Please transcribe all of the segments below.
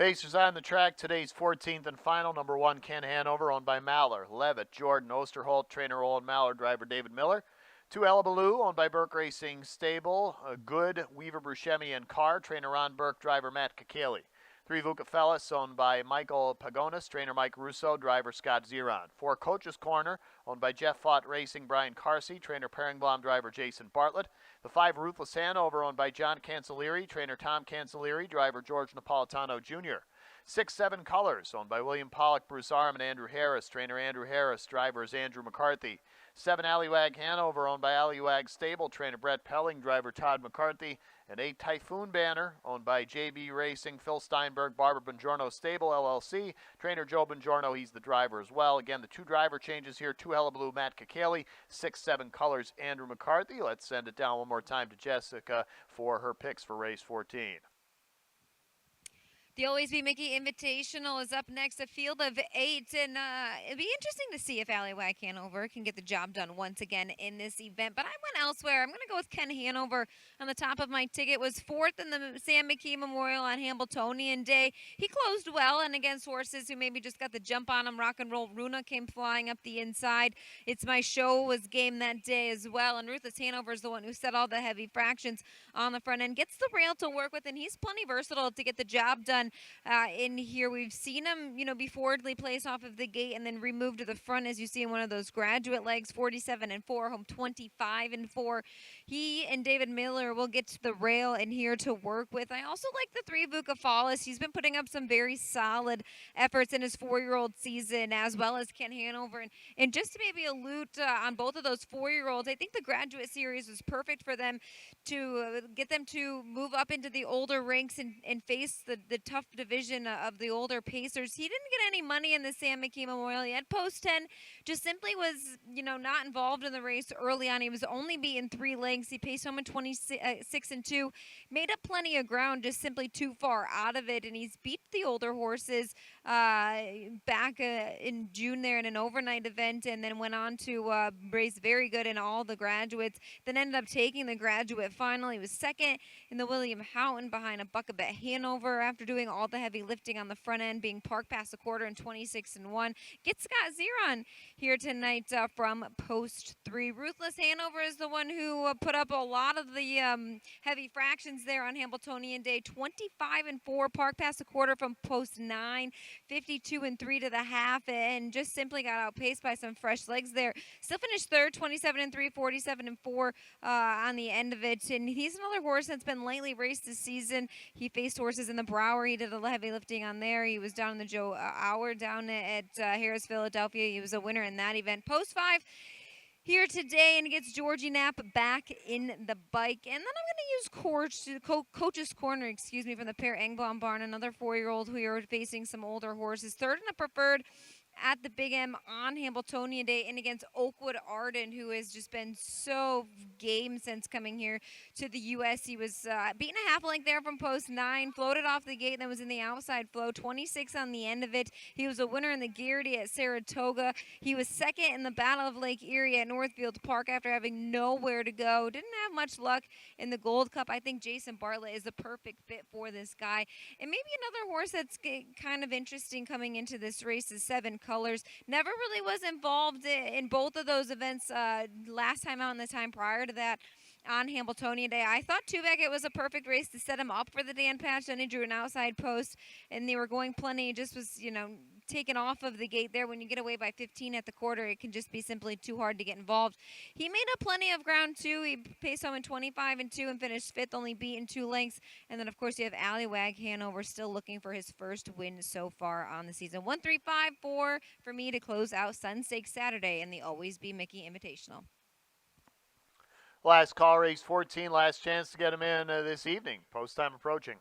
Pacers on the track, today's 14th and final. Number 1, Ken Hanover, owned by Maller. Levitt, Jordan, Osterholt, trainer Owen Maller, driver David Miller. 2, Alabaloo, owned by Burke Racing Stable. Good, Weaver, Buscemi, and Carr, trainer Ron Burke, driver Matt Kakali. 3, Vukafelis, owned by Michael Pagonis, trainer Mike Russo, driver Scott Zeron. 4, Coach's Corner, owned by Jeff Fott Racing, Brian Carsey, trainer Peringblom, driver Jason Bartlett. The 5, Ruthless Hanover, owned by John Cancellieri, trainer Tom Cancellieri, driver George Napolitano Jr. 6, 7 Colors, owned by William Pollock, Bruce Arm, and Andrew Harris, trainer Andrew Harris, driver is Andrew McCarthy. 7, Allywag Hanover, owned by Allywag Stable, trainer Brett Pelling, driver Todd McCarthy. And 8, Typhoon Banner, owned by JB Racing, Phil Steinberg, Barbara Bongiorno Stable, LLC. Trainer Joe Bongiorno, he's the driver as well. Again, the 2 driver changes here, 2 Hullabaloo, Matt Kakali, 6, 7 Colors, Andrew McCarthy. Let's send it down one more time to Jessica for her picks for race 14. The Always Be Miki Invitational is up next, a field of 8, and it'd be interesting to see if Allywag Hanover can get the job done once again in this event. But I went elsewhere. I'm going to go with Ken Hanover on the top of my ticket. Was 4th in the Sam McKee Memorial on Hambletonian Day. He closed well, and against horses who maybe just got the jump on him. Rock and Roll Runa came flying up the inside. It's My Show was game that day as well, and Ruthless Hanover is the one who set all the heavy fractions on the front end. Gets the rail to work with, and he's plenty versatile to get the job done. In here, we've seen him, be forwardly placed off of the gate and then removed to the front, as you see in one of those graduate legs. 47-4, home 25-4. He and David Miller will get to the rail in here to work with. I also like the 3 Vukafelis. He's been putting up some very solid efforts in his 4-year-old season, as well as Ken Hanover. And just to maybe allude on both of those 4-year-olds, I think the graduate series was perfect for them to get them to move up into the older ranks and face the tough division of the older Pacers. He didn't get any money in the Sam McKee Memorial yet. Post 10 just simply was, not involved in the race early on. He was only beaten 3 lengths. He paced home in 26-2. Made up plenty of ground, just simply too far out of it. And he's beat the older horses back in June there in an overnight event, and then went on to race very good in all the graduates. Then ended up taking the graduate final. He was 2nd in the William Houghton behind a Buckabet Hanover after doing all the heavy lifting on the front end, being parked past the quarter in 26-1. Get Scott Zeron here tonight from post 3. Ruthless Hanover is the one who put up a lot of the heavy fractions there on Hambletonian Day. 25-4, parked past the quarter from post 9. 52-3 to the half, and just simply got outpaced by some fresh legs there. Still finished 3rd, 27-3, 47-4 on the end of it. And he's another horse that's been lightly raced this season. He faced horses in the Brower. He did a heavy lifting on there. He was down in the Joe Hour down at Harris, Philadelphia. He was a winner in that event. Post 5 here today, and gets Georgie Knapp back in the bike. And then I'm going to use Coach's Corner, from the Per Engblom barn, another 4-year-old who are facing some older horses. 3rd in the preferred at the Big M on Hambletonian Day, and against Oakwood Arden, who has just been so game since coming here to the U.S. He was beaten a half length there from post 9, floated off the gate, and then was in the outside flow. 26 on the end of it. He was a winner in the Garrity at Saratoga. He was 2nd in the Battle of Lake Erie at Northfield Park after having nowhere to go. Didn't have much luck in the Gold Cup. I think Jason Bartlett is the perfect fit for this guy. And maybe another horse that's kind of interesting coming into this race is 7 Colors. Never really was involved in both of those events last time out and the time prior to that on Hambletonian Day. I thought Tubeckett was a perfect race to set him up for the Dan Patch. Then he drew an outside post, and they were going plenty. Just was, taken off of the gate there. When you get away by 15 at the quarter, it can just be simply too hard to get involved. He made up plenty of ground, too. He paced home in 25-2 and finished 5th, only beaten 2 lengths. And then, of course, you have Allywag Hanover still looking for his first win so far on the season. 1, 3, 5, 4 for me to close out Sun Stakes Saturday in the Always Be Miki Invitational. Last call, race 14. Last chance to get him in this evening. Post time approaching.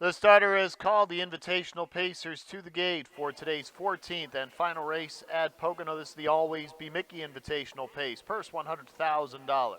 The starter is called the Invitational Pacers to the gate for today's 14th and final race at Pocono. This is the Always Be Miki Invitational Pace. Purse $100,000.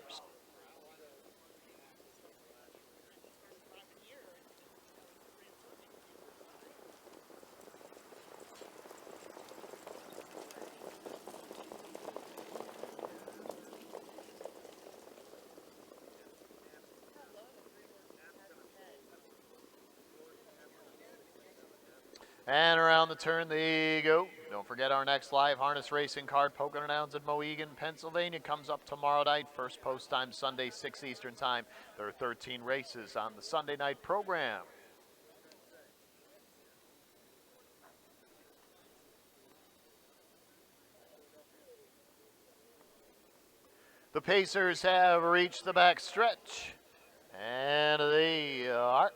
And around the turn they go. Don't forget our next live harness racing card, Pocono Downs in Mohegan, Pennsylvania, comes up tomorrow night. First post time Sunday, 6 Eastern time. There are 13 races on the Sunday night program. The Pacers have reached the back stretch, and they are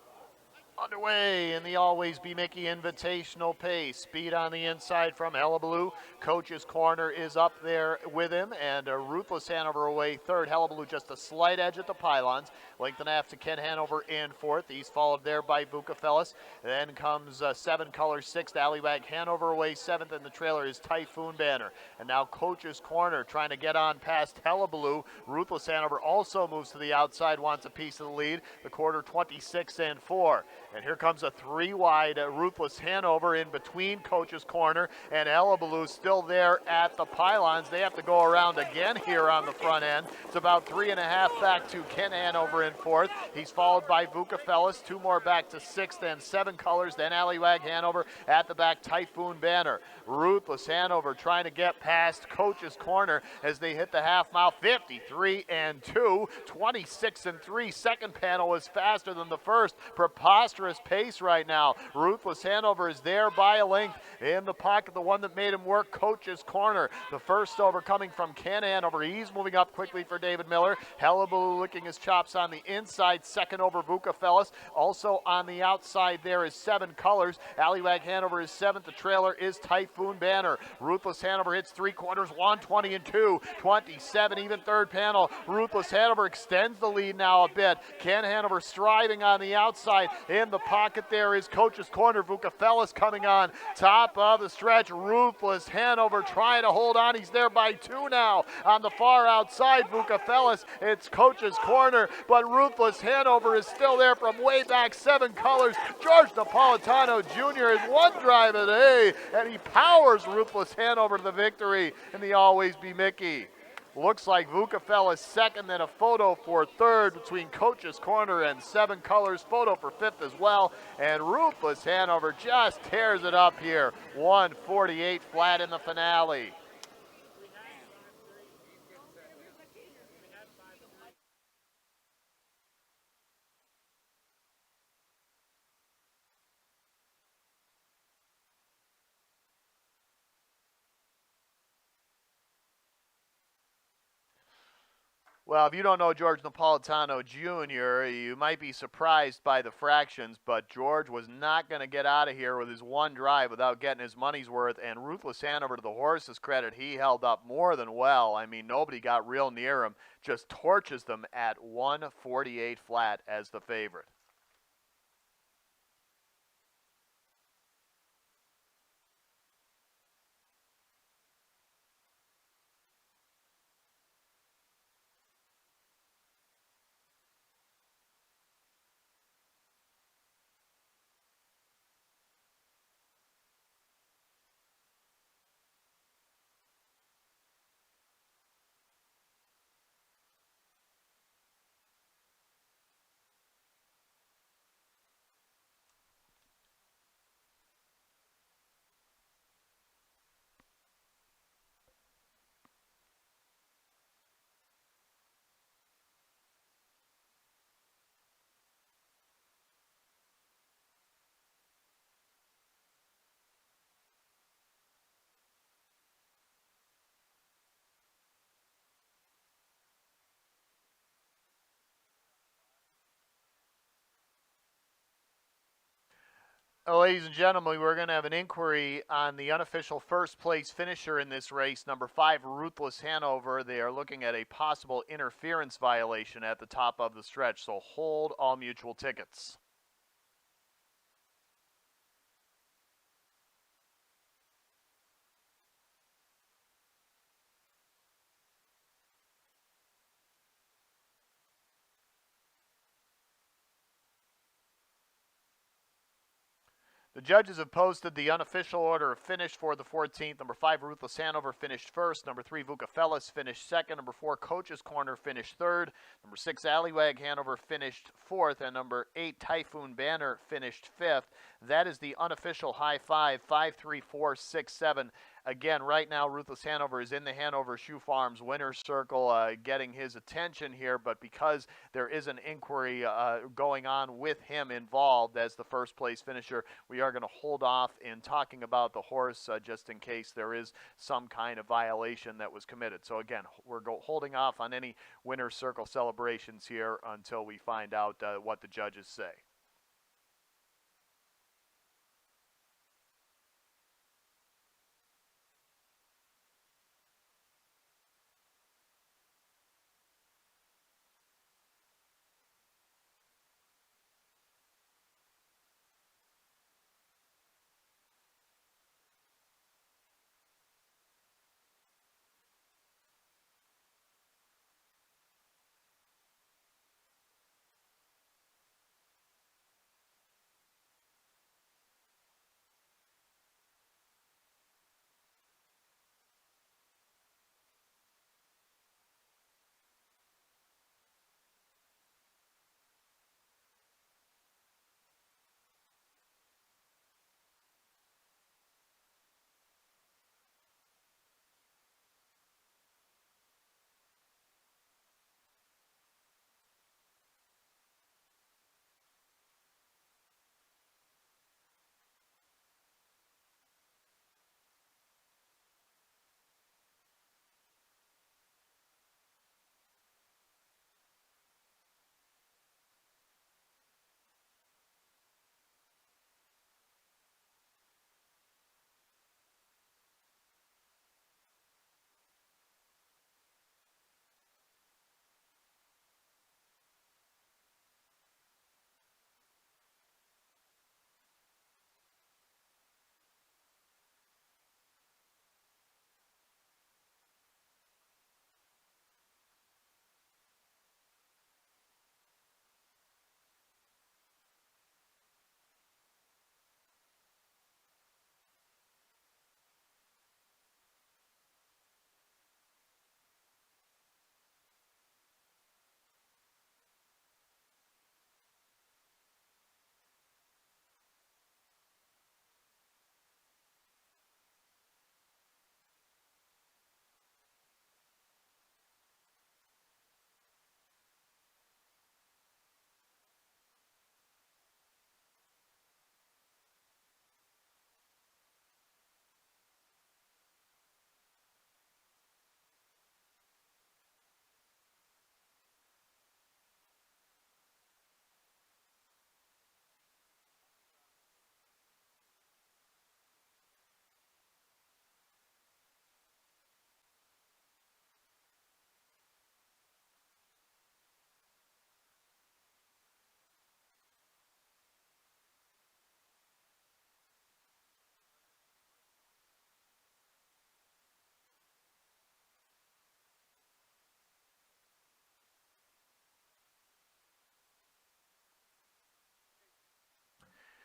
underway in the Always Be Miki Invitational Pace. Speed on the inside from Hullabaloo. Coach's Corner is up there with him, and Ruthless Hanover away third. Hullabaloo just a slight edge at the pylons. Length and a half to Ken Hanover in fourth. He's followed there by Vukafelis. Then comes Seven Color sixth. Allywag Hanover away seventh, and the trailer is Typhoon Banner. And now Coach's Corner trying to get on past Hullabaloo. Ruthless Hanover also moves to the outside, wants a piece of the lead. The quarter 26 and 4. And here comes a three-wide Ruthless Hanover in between Coach's Corner and Hullabaloo still there at the pylons. They have to go around again here on the front end. It's about 3.5 back to Ken Hanover in fourth. He's followed by Vukafelis. 2 more back to sixth and Seven Colors. Then Allywag Hanover at the back, Typhoon Banner. Ruthless Hanover trying to get past Coach's Corner as they hit the half mile. 53 and 2, 26 and 3. Second panel is faster than the first. Preposterous pace right now. Ruthless Hanover is there by a length in the pocket, the one that made him work, Coach's Corner. The first over coming from Ken Hanover. He's moving up quickly for David Miller. Hullabaloo licking his chops on the inside. Second over Vukafelis. Also on the outside there is Seven Colors. Allywag Hanover is seventh. The trailer is Typhoon Banner. Ruthless Hanover hits three quarters, 120 and 2, 27 even third panel. Ruthless Hanover extends the lead now a bit. Ken Hanover striving on the outside. In the pocket there is Coach's Corner. Vukafelis coming on top of the stretch. Ruthless Hanover trying to hold on. He's there by 2 now. On the far outside, Vukafelis. It's Coach's Corner, but Ruthless Hanover is still there from way back. Seven Colors. George Napolitano Jr. is one drive a day, and he powers Ruthless Hanover to the victory in the Always Be Miki. Looks like Vukafelis second, then a photo for third between Coach's Corner and Seven Colors. Photo for fifth as well. And Ruthless Hanover just tears it up here. 148 flat in the finale. Well, if you don't know George Napolitano Jr., you might be surprised by the fractions, but George was not going to get out of here with his one drive without getting his money's worth, and Ruthless Hanover, to the horse's credit, he held up more than well. I mean, nobody got real near him, just torches them at 148 flat as the favorite. Ladies and gentlemen, we're going to have an inquiry on the unofficial first place finisher in this race, number 5, Ruthless Hanover. They are looking at a possible interference violation at the top of the stretch, so hold all mutual tickets. The judges have posted the unofficial order of finish for the 14th. Number 5, Ruthless Hanover finished first. Number 3, Vukafelis finished second. Number 4, Coach's Corner finished third. Number 6, Allywag Hanover finished fourth. And number 8, Typhoon Banner finished fifth. That is the unofficial high five, 5, 3, 4, 6, 7. Again, right now, Ruthless Hanover is in the Hanover Shoe Farms winner's circle, getting his attention here. But because there is an inquiry going on with him involved as the first place finisher, we are going to hold off in talking about the horse just in case there is some kind of violation that was committed. So again, we're holding off on any winner's circle celebrations here until we find out what the judges say.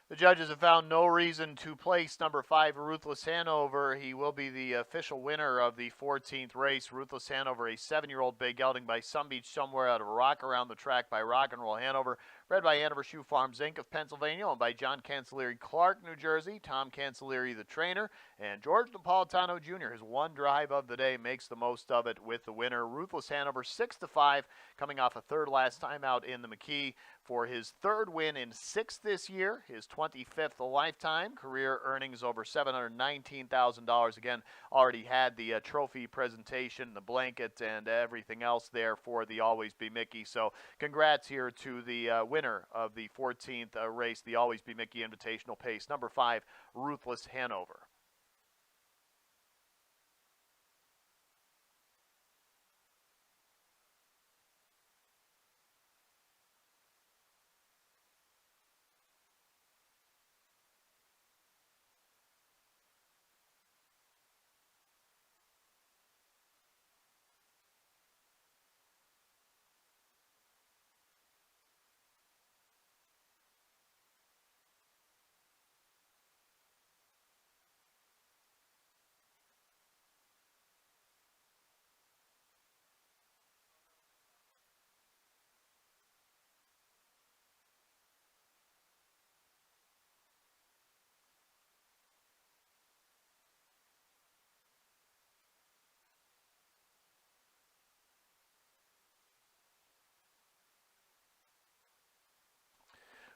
The judges have found no reason to place number 5, Ruthless Hanover. He will be the official winner of the 14th race. Ruthless Hanover, a 7-year-old bay gelding by Sun Beach somewhere out of Rock Around the Track by Rock and Roll Hanover. Bred by Hanover Shoe Farms Inc. of Pennsylvania, owned by John Cancellieri Clark, New Jersey. Tom Cancellieri, the trainer, and George Napolitano Jr. His one drive of the day makes the most of it with the winner. Ruthless Hanover 6-5, coming off a third last time out in the Miki for his third win in 6 this year, his 25th lifetime. Career earnings over $719,000. Again, already had the trophy presentation, the blanket, and everything else there for the Always Be Miki. So congrats here to the winner of the 14th race, the Always Be Miki Invitational Pace, number 5, Ruthless Hanover.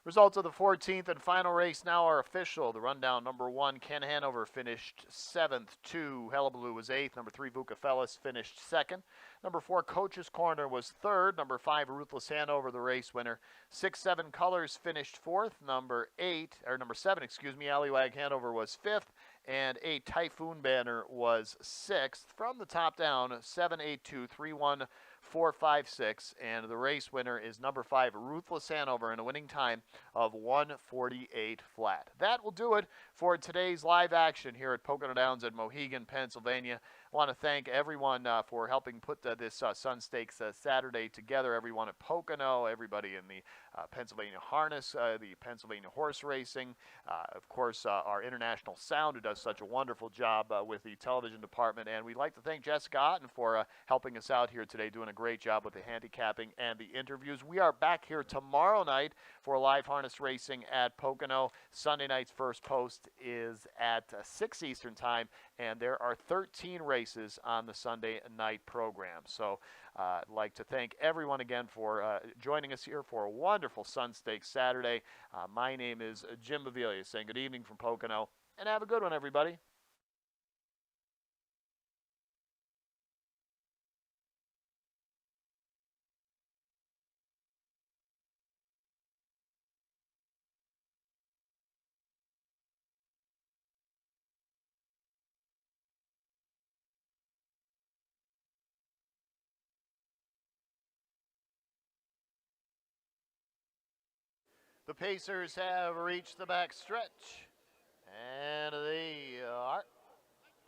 Results of the 14th and final race now are official. The rundown: number 1, Ken Hanover, finished 7th. 2, Hullabaloo was 8th. Number 3, Vukafelis, finished 2nd. Number 4, Coach's Corner, was 3rd. Number 5, Ruthless Hanover, the race winner. 6, 7 Colors, finished 4th. Number 7, Allywag Hanover, was 5th. And 8, Typhoon Banner, was 6th. From the top down, 7, 8, 2, 3, 1, 4, 5, 6, and the race winner is number 5, Ruthless Hanover, in a winning time of 1:48 flat. That will do it for today's live action here at Pocono Downs at Mohegan, Pennsylvania. I want to thank everyone for helping put this Sun Stakes Saturday together. Everyone at Pocono, everybody in the Pennsylvania Harness, the Pennsylvania Horse Racing, of course, our International Sound, who does such a wonderful job with the television department. And we'd like to thank Jessica Otten for helping us out here today, doing a great job with the handicapping and the interviews. We are back here tomorrow night for live harness racing at Pocono. Sunday night's first post is at 6 Eastern Time, and there are 13 races on the Sunday night program. So I'd like to thank everyone again for joining us here for a wonderful Sun Stakes Saturday. My name is Jim Baviglia, saying good evening from Pocono, and have a good one, everybody. The Pacers have reached the back stretch, and they are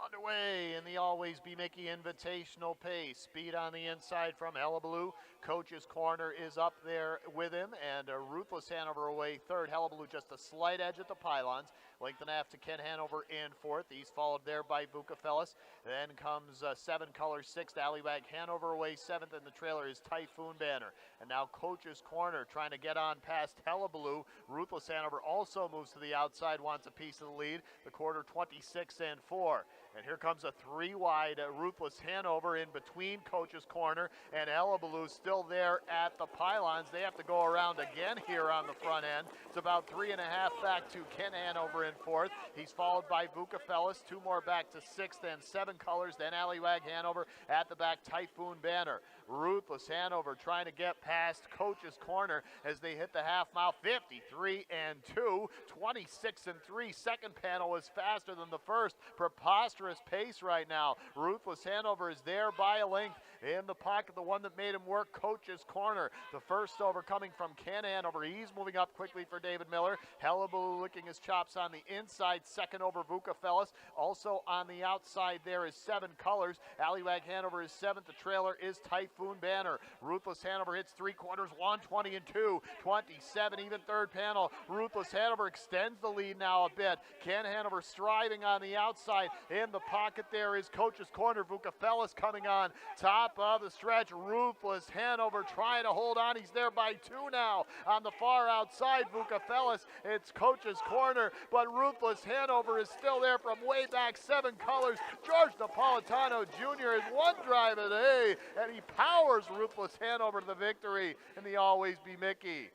underway in the Always Be Mickey Invitational pace. Speed on the inside from Hullabaloo. Coach's Corner is up there with him, and Ruthless Hanover away third. Hullabaloo just a slight edge at the pylons. Length and a half to Ken Hanover in fourth. He's followed there by Vukafelis. Then comes 7 Colors sixth. Allywag Hanover away seventh, and the trailer is Typhoon Banner. And now Coach's Corner trying to get on past Hullabaloo. Ruthless Hanover also moves to the outside, wants a piece of the lead. The quarter 26 and 4. And here comes a 3-wide Ruthless Hanover in between Coach's Corner and Hullabaloo still there at the pylons. They have to go around again here on the front end. It's about 3.5 back to Ken Hanover in fourth. He's followed by Vukafelis. 2 more back to sixth and 7 Colors. Then Allywag Hanover at the back, Typhoon Banner. Ruthless Hanover trying to get past Coach's Corner as they hit the half mile. 53 and 2, 26 and 3. Second panel was faster than the first. Preposterous pace right now. Ruthless Hanover is there by a length in the pocket, the one that made him work, Coach's Corner. The first over coming from Ken Hanover. He's moving up quickly for David Miller. Hullabaloo licking his chops on the inside. Second over Vukafelis. Also on the outside there is 7 Colors. Allywag Hanover is seventh. The trailer is Typhoon Banner. Ruthless Hanover hits 3 quarters, 120 and 2. 27 even third panel. Ruthless Hanover extends the lead now a bit. Ken Hanover striving on the outside. In the pocket there is Coach's Corner. Vukafelis coming on top of the stretch. Ruthless Hanover trying to hold on. He's there by 2 now. On the far outside, Vukafelis. It's Coach's Corner, but Ruthless Hanover is still there from way back. 7 Colors. George Napolitano Jr. is one drive a day, and he powers Ruthless Hanover to the victory in the Always Be Mickey.